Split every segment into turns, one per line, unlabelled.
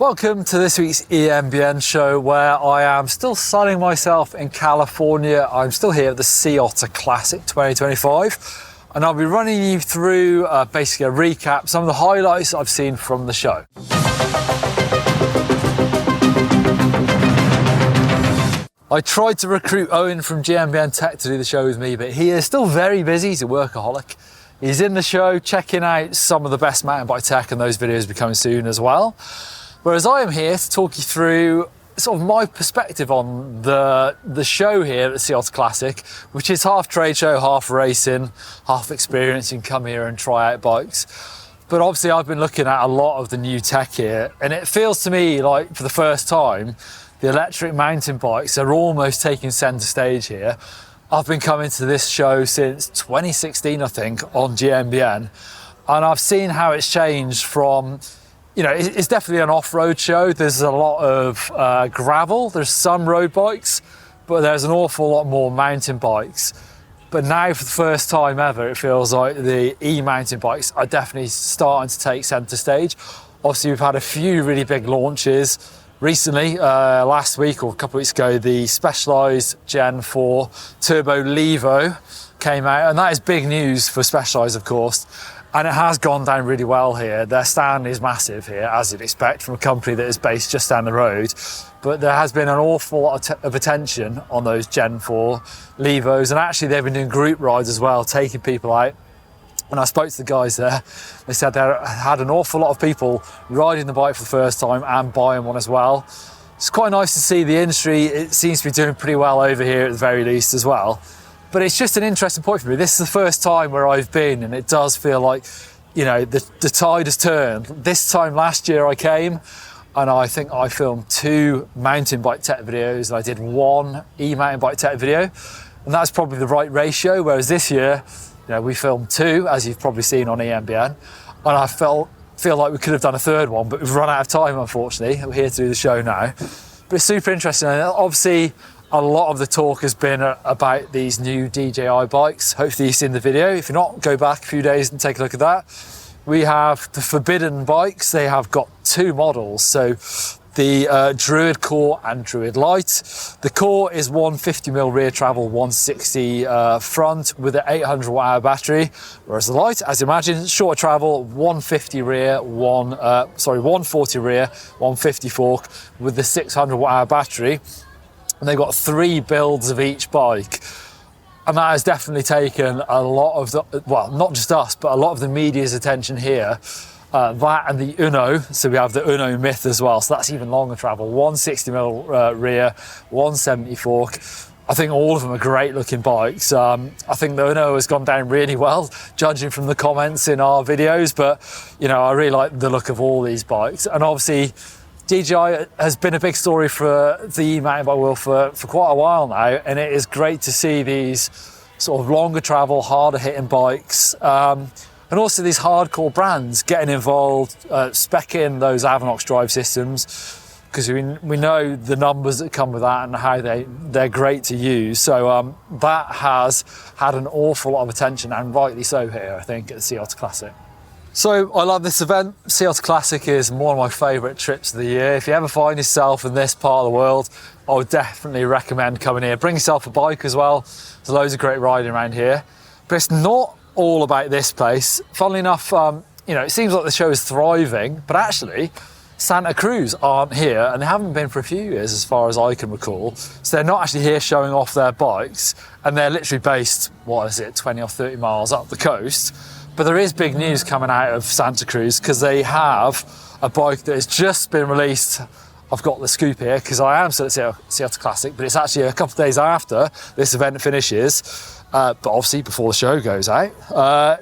Welcome to this week's EMBN show, where I am still sunning myself in California. I'm still here at the Sea Otter Classic 2025, and I'll be running you through basically a recap, some of the highlights I've seen from the show. I tried to recruit Owen from EMBN Tech to do the show with me, but he is still very busy. He's a workaholic. He's in the show checking out some of the best mountain bike tech, and those videos will be coming soon as well. Whereas I am here to talk you through sort of my perspective on the show here at the Sea Otter Classic, which is half trade show, half racing, half experience. You can come here and try out bikes. But obviously I've been looking at a lot of the new tech here, and it feels to me like for the first time, the electric mountain bikes are almost taking centre stage here. I've been coming to this show since 2016, I think, on EMBN, and I've seen how it's changed from, you know, it's definitely an off-road show. There's a lot of gravel, there's some road bikes, but there's an awful lot more mountain bikes. But now for the first time ever, it feels like the e-mountain bikes are definitely starting to take centre stage. Obviously, we've had a few really big launches recently. Last week or a couple of weeks ago, the Specialized Gen 4 Turbo Levo came out, and that is big news for Specialized, of course. And it has gone down really well here. Their stand is massive here, as you'd expect from a company that is based just down the road. But there has been an awful lot of attention on those Gen 4 Levos. And actually they've been doing group rides as well, taking people out. When I spoke to the guys there, they said they had an awful lot of people riding the bike for the first time and buying one as well. It's quite nice to see the industry. It seems to be doing pretty well over here at the very least as well. But it's just an interesting point for me. This is the first time where I've been, and it does feel like, you know, the tide has turned. This time last year I came, and I think I filmed 2 mountain bike tech videos, and I did 1 e-mountain bike tech video, and that's probably the right ratio. Whereas this year, you know, we filmed 2, as you've probably seen on EMBN, and I feel like we could have done a 3rd one, but we've run out of time, unfortunately. We're here to do the show now. But it's super interesting, and obviously a lot of the talk has been about these new DJI bikes. Hopefully you've seen the video. If you're not, go back a few days and take a look at that. We have the Forbidden bikes. They have got 2 models. So the Druid Core and Druid Lite. The Core is 150mm rear travel, 160 front with an 800 watt hour battery. Whereas the Lite, as you imagine, shorter travel, 150 rear, 140 rear, 150 fork with the 600 watt hour battery. And they've got 3 builds of each bike. And that has definitely taken a lot of the, well, not just us, but a lot of the media's attention here. That and the Uno, so we have the Uno Myth as well, so that's even longer travel, 160mm rear, 170 fork. I think all of them are great looking bikes. I think the Uno has gone down really well, judging from the comments in our videos, but you know, I really like the look of all these bikes. And obviously, DJI has been a big story for the mountain bike world for quite a while now, and it is great to see these sort of longer travel, harder hitting bikes, and also these hardcore brands getting involved, speccing those Avanox drive systems, because we know the numbers that come with that and how they're great to use. So that has had an awful lot of attention, and rightly so here, I think, at the Sea Otter Classic. So I love this event. Sea Otter Classic is one of my favourite trips of the year. If you ever find yourself in this part of the world, I would definitely recommend coming here. Bring yourself a bike as well. There's loads of great riding around here. But it's not all about this place. Funnily enough, you know, it seems like the show is thriving, but actually Santa Cruz aren't here, and they haven't been for a few years as far as I can recall. So they're not actually here showing off their bikes, and they're literally based, 20 or 30 miles up the coast. But there is big news coming out of Santa Cruz, because they have a bike that has just been released. I've got the scoop here because I am still at Sea Otter Classic, but it's actually a couple of days after this event finishes, but obviously before the show goes out.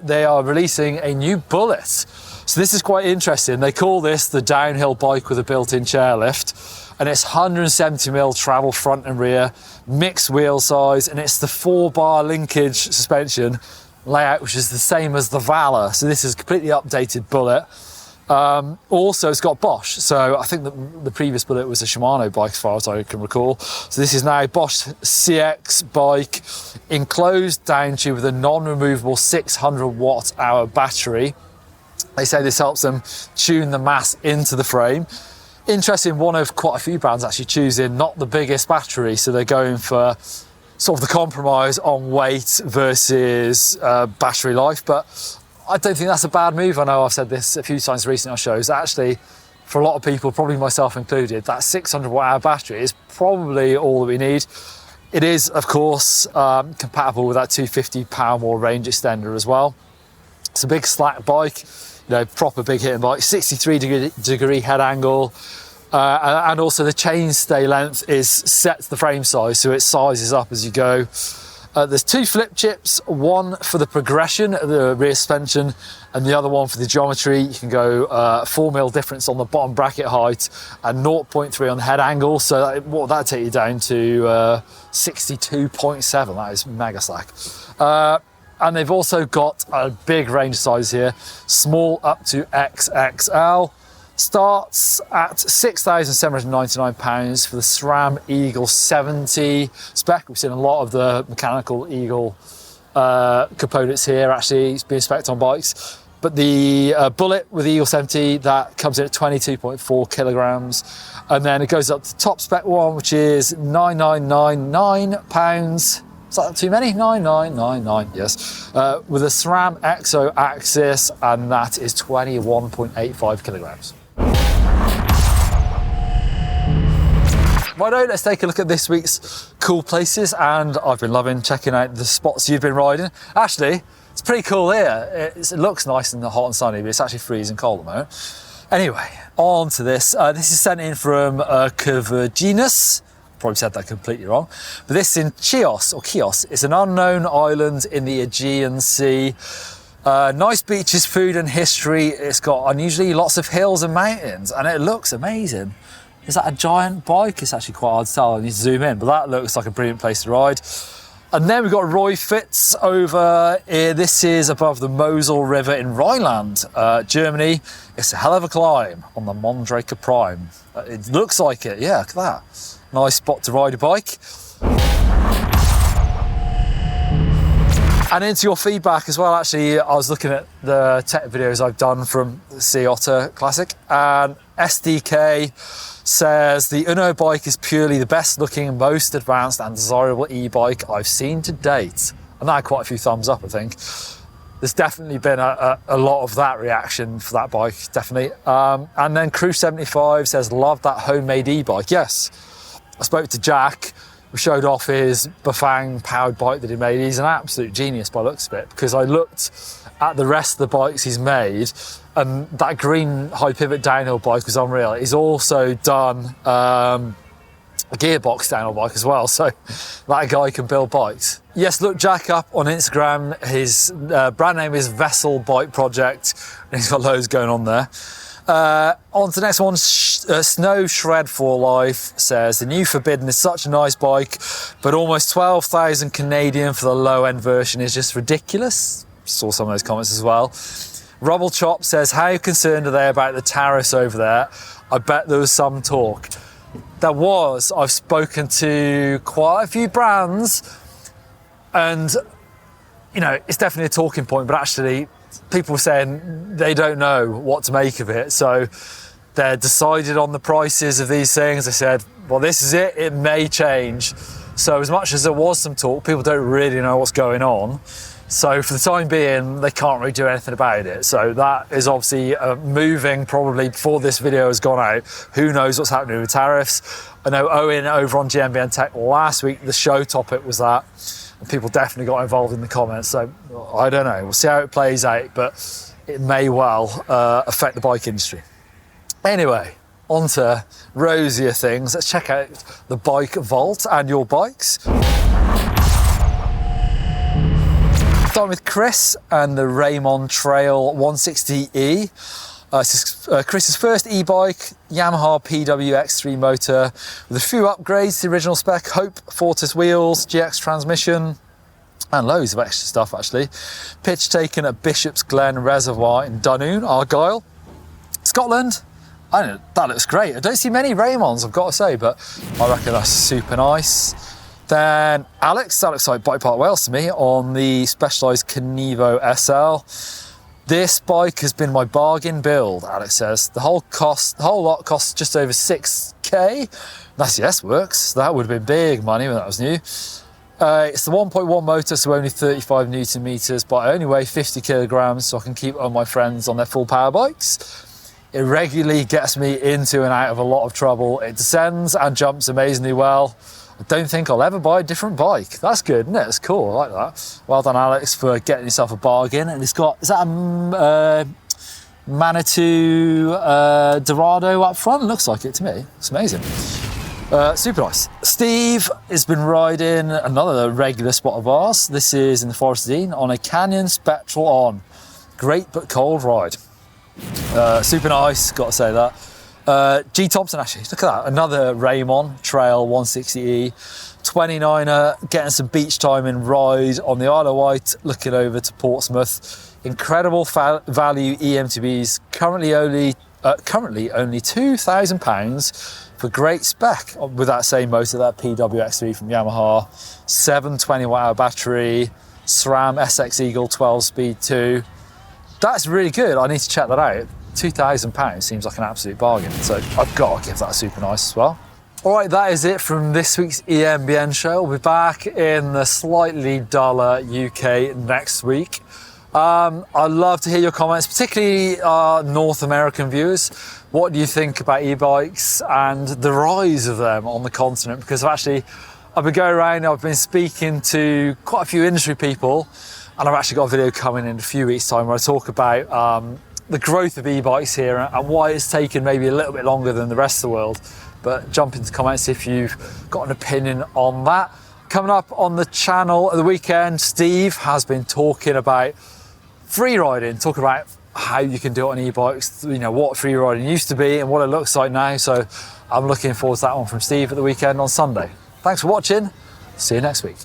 They are releasing a new Bullit. So this is quite interesting. They call this the downhill bike with a built-in chairlift, and it's 170mm travel front and rear, mixed wheel size, and it's the 4-bar linkage suspension layout, which is the same as the Valor. So this is a completely updated Bullit. Also, it's got Bosch. So I think the previous Bullit was a Shimano bike, as far as I can recall. So this is now Bosch CX bike, enclosed down tube with a non-removable 600 watt hour battery. They say this helps them tune the mass into the frame. Interesting, one of quite a few brands actually choosing not the biggest battery, so they're going for sort of the compromise on weight versus battery life, but I don't think that's a bad move. I know I've said this a few times recently on shows. Actually, for a lot of people, probably myself included, that 600 watt hour battery is probably all that we need. It is, of course, compatible with that 250 pound more range extender as well. It's a big slack bike, proper big hitting bike, 63-degree head angle, and also the chainstay length is set to the frame size, so it sizes up as you go. There's 2 flip chips, one for the progression of the rear suspension and the other one for the geometry. You can go 4mm difference on the bottom bracket height and 0.3 on the head angle, so that'd take you down to 62.7. That is mega slack. And they've also got a big range of sizes here, small up to XXL. Starts at £6,799 for the SRAM Eagle 70 spec. We've seen a lot of the mechanical Eagle components here actually being spec'd on bikes. But the Bullit with the Eagle 70, that comes in at 22.4 kilograms. And then it goes up to the top spec one, which is £9,999. Is that too many? 9999, yes. With a SRAM Exo axis, and that is 21.85 kilograms. Righto, let's take a look at this week's cool places, and I've been loving checking out the spots you've been riding. Actually, it's pretty cool here. It looks nice and hot and sunny, but it's actually freezing cold at the moment. Anyway, on to this. This is sent in from Curvaginous. Probably said that completely wrong, but this is in Chios, or Chios. It's an unknown island in the Aegean Sea. Nice beaches, food and history. It's got unusually lots of hills and mountains, and it looks amazing. Is that a giant bike? It's actually quite hard to tell. I need to zoom in, but that looks like a brilliant place to ride. And then we've got Roy Fitz over here. This is above the Mosel River in Rhineland, Germany. It's a hell of a climb on the Mondraker Prime. It looks like it, yeah, look at that. Nice spot to ride a bike. And into your feedback as well, actually, I was looking at the tech videos I've done from the Sea Otter Classic, and SDK says the Uno bike is purely the best looking, most advanced and desirable e-bike I've seen to date. And that had quite a few thumbs up, I think. There's definitely been a lot of that reaction for that bike, definitely. And then Cruz 75 says, love that homemade e-bike. Yes, I spoke to Jack, who showed off his Bafang powered bike that he made. He's an absolute genius by the looks of it, because I looked at the rest of the bikes he's made, and that green high pivot downhill bike was unreal. He's also done a gearbox downhill bike as well, so that guy can build bikes. Yes, look Jack up on Instagram. His brand name is Vessel Bike Project, and he's got loads going on there. On to the next one. Snow Shred for Life says, the new Forbidden is such a nice bike, but almost 12,000 Canadian for the low end version is just ridiculous. Saw some of those comments as well. Rubble Chop says, how concerned are they about the tariffs over there? I bet there was some talk. There was. I've spoken to quite a few brands, and it's definitely a talking point, but actually people were saying they don't know what to make of it. So they're decided on the prices of these things. They said, well, this is it. It may change. So as much as there was some talk, people don't really know what's going on. So for the time being, they can't really do anything about it. So that is obviously moving probably before this video has gone out. Who knows what's happening with tariffs? I know Owen over on EMBN Tech last week, the show topic was that. And people definitely got involved in the comments. So I don't know. We'll see how it plays out, but it may well affect the bike industry. Anyway, on to rosier things. Let's check out the Bike Vault and your bikes. Starting with Chris and the Raymond Trail 160E. Chris's first e-bike, Yamaha PWX3 motor with a few upgrades to the original spec, Hope Fortis wheels, GX transmission, and loads of extra stuff actually. Pitch taken at Bishop's Glen Reservoir in Donoghue, Argyll, Scotland. I don't know, that looks great. I don't see many Raymonds, I've got to say, but I reckon that's super nice. Then Alex, that looks like Bike Park Wales to me, on the Specialized Kenevo SL. This bike has been my bargain build, Alex says. The whole lot costs just over 6k. That's yes, works. That would have been big money when that was new. It's the 1.1 motor, so only 35 Newton meters, but I only weigh 50 kilograms, so I can keep on my friends on their full power bikes. It regularly gets me into and out of a lot of trouble. It descends and jumps amazingly well. I don't think I'll ever buy a different bike. That's good, isn't it? It's cool, I like that. Well done, Alex, for getting yourself a bargain. And it's got, is that a Manitou Dorado up front? It looks like it to me. It's amazing. Super nice. Steve has been riding another regular spot of ours. This is in the Forest of Dean on a Canyon Spectral On. Great but cold ride. Super nice, got to say that. G Thompson, actually, look at that. Another Raymon Trail 160E. 29er, getting some beach time in ride on the Isle of Wight, looking over to Portsmouth. Incredible value eMTBs, currently only £2,000 for great spec with that same motor, that PWX3 from Yamaha, 720 watt-hour battery, SRAM SX Eagle 12 speed 2. That's really good. I need to check that out. £2,000 seems like an absolute bargain. So I've got to give that a super nice as well. All right, that is it from this week's EMBN show. We'll be back in the slightly duller UK next week. I'd love to hear your comments, particularly North American viewers. What do you think about e-bikes and the rise of them on the continent? Because I've been going around, I've been speaking to quite a few industry people, and I've actually got a video coming in a few weeks' time where I talk about the growth of e-bikes here and why it's taken maybe a little bit longer than the rest of the world. But jump into comments if you've got an opinion on that. Coming up on the channel at the weekend, Steve has been talking about free riding, talking about how you can do it on e-bikes, you know, what free riding used to be and what it looks like now. So I'm looking forward to that one from Steve at the weekend on Sunday. Thanks for watching. See you next week.